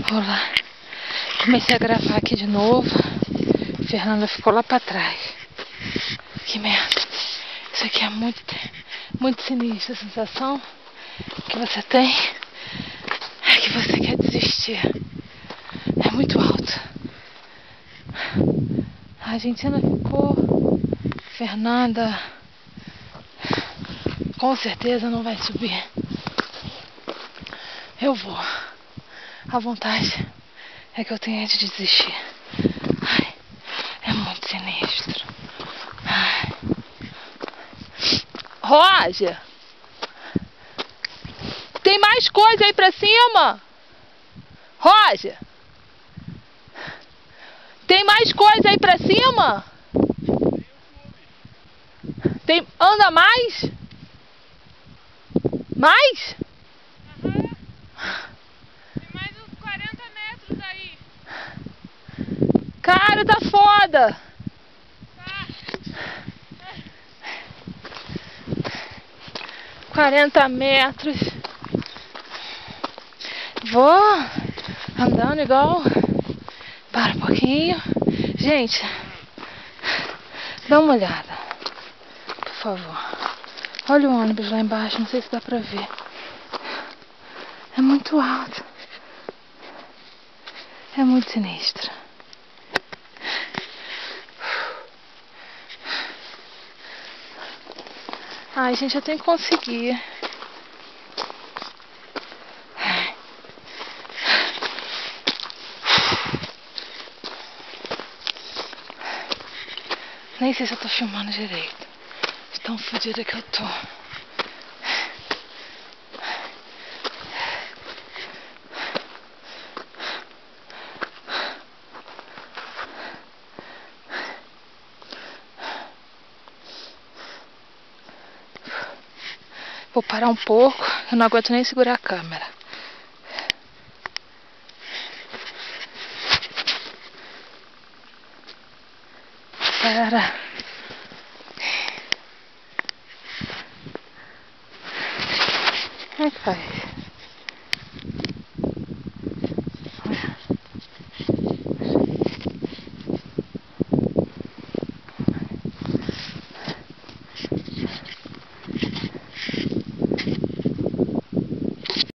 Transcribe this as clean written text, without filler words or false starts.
Vou lá. Comecei a gravar aqui de novo. Fernanda ficou lá pra trás. Que merda. Isso aqui é muito sinistro. A sensação que você tem é que você quer desistir. É muito alto. A Argentina ficou. Fernanda com certeza não vai subir. Eu vou. A vontade é que eu tenho de desistir. Ai, é muito sinistro. Ai. Roger! Tem mais coisa aí pra cima? Roger! Tem mais coisa aí pra cima? Tem, anda mais? Mais? Aham. Tem mais uns 40 metros aí. Cara, tá foda! Tá. 40 metros. Vou andando igual. Para um pouquinho. Gente, dá uma olhada. Por favor. Olha o ônibus lá embaixo, não sei se dá pra ver. É muito alto. É muito sinistro. Ai, gente, eu tenho que conseguir. Nem sei se eu tô filmando direito. De tão fodida que eu tô. Vou parar um pouco. Eu não aguento nem segurar a câmera. Para. Como é que faz?